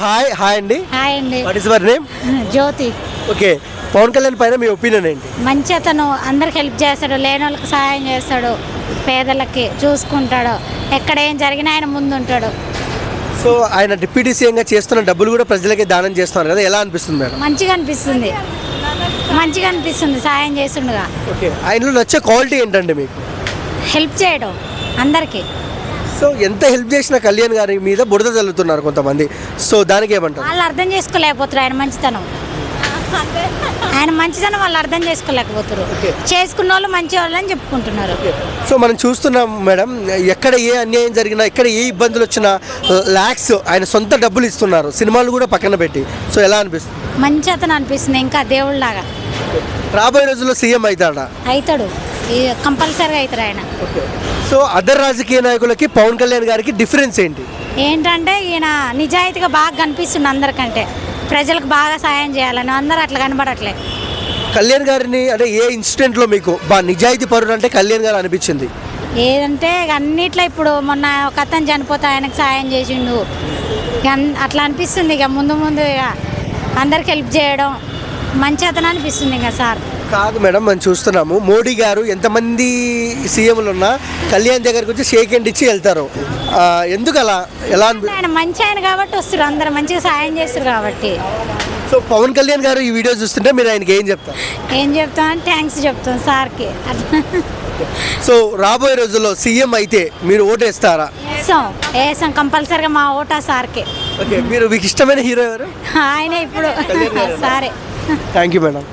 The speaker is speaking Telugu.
హాయ్ అండి. హాయ్ అండి. What is your name? Jyoti. Okay, Pawan Kalyan పైన మీ ఒపీనియన్ ఏంటి? మంచి అతను, అందరికి హెల్ప్ చేస్తాడు, లేని వాళ్ళకి సహాయం చేస్తాడు, పేదలకి చూసుకుంటాడు, ఎక్కడ ఏం జరిగినా ఆయన ముందుంటాడు. సో ఆయన డిప్యూటీ సీఎంగా చేస్తున్న డబ్బులు కూడా ప్రజలకి దానం చేస్తున్నారు కదా, ఎలా అనిపిస్తుంది మేడం? మంచిగా అనిపిస్తుంది, మంచిగా అనిపిస్తుంది సాయం చేస్తుండగా. ఓకే, ఆయనలో నచ్చే క్వాలిటీ ఏంటండి మీకు? హెల్ప్ చేయడం అందరికీ. సో ఎంత హెల్ప్ చేసిన కళ్యాణ్ గారి మీద బురద చల్లుతున్నారు కొంతమంది, సో దానికి ఏమంటారు? వాళ్ళు అర్థం చేసుకోలేకపోతారు ఆయన మంచితనం. ఆయన మంచితనం వాళ్ళు అర్థం చేసుకోలేకపోతారు. చేసుకున్న వాళ్ళు మంచి వాళ్ళని చెప్పుకుంటున్నారు. సో మనం చూస్తున్నాం మేడం, ఎక్కడ ఏ అన్యాయం జరిగినా, ఎక్కడ ఏ ఇబ్బందులు వచ్చినా ల్యాక్స్ ఆయన సొంత డబ్బులు ఇస్తున్నారు, సినిమాలు కూడా పక్కన పెట్టి. సో ఎలా అనిపిస్తుంది? మంచి అతను అనిపిస్తుంది, ఇంకా దేవుళ్ళలాగా. రాబోయే రోజుల్లో సీఎం అవుతాడా? అవుతాడు, కంపల్సరీగా అవుతాడు ఆయన. సో అదర్ రాజకీయ నాయకులకి పవన్ కళ్యాణ్ గారికి డిఫరెన్స్ ఏంటి? ఏంటంటే ఈయన నిజాయితీగా బాగా కనిపిస్తుంది అందరికంటే, ప్రజలకు బాగా సాయం చేయాలని. అందరూ అట్లా కనబడట్లే. కళ్యాణ్ గారిని అంటే ఏ ఇన్సిడెంట్లో మీకు నిజాయితీ పరుడు అంటే కళ్యాణ్ గారు అనిపించింది? ఏదంటే ఇక అన్నిట్లో ఇప్పుడు మొన్న ఒక అతను చనిపోతే ఆయనకు సాయం చేసిండు, ఇక అట్లా అనిపిస్తుంది. ఇక ముందు ముందు ఇక అందరికి హెల్ప్ చేయడం మంచి అతను అనిపిస్తుంది. ఇంకా సార్ కాదు మేడం, మనం చూస్తున్నాము మోడీ గారు ఎంతమంది సీఎంలు ఉన్నా కళ్యాణ్ దగ్గరకు వచ్చి షేక్ హ్యాండ్ ఇచ్చి వెళ్తారు. ఎందుకు అలా? ఎలా ఆయన మంచి ఆయన కాబట్టి వస్తారు, అందరు మంచిగా సాయం చేస్తారు కాబట్టి. సో పవన్ కళ్యాణ్ గారు ఈ వీడియో చూస్తుంటే మీరు ఆయనకి ఏం చెప్తారు? ఏం చెప్తామని థ్యాంక్స్ చెప్తాం సార్కి. సో రాబోయే రోజుల్లో సీఎం అయితే మీరు ఓటేస్తారా? వేసాం కంపల్సరీగా మా ఓటా సార్కి. ఓకే, మీకు ఇష్టమైన హీరో ఎవరు? ఆయనే ఇప్పుడు సారే. Thank you madam.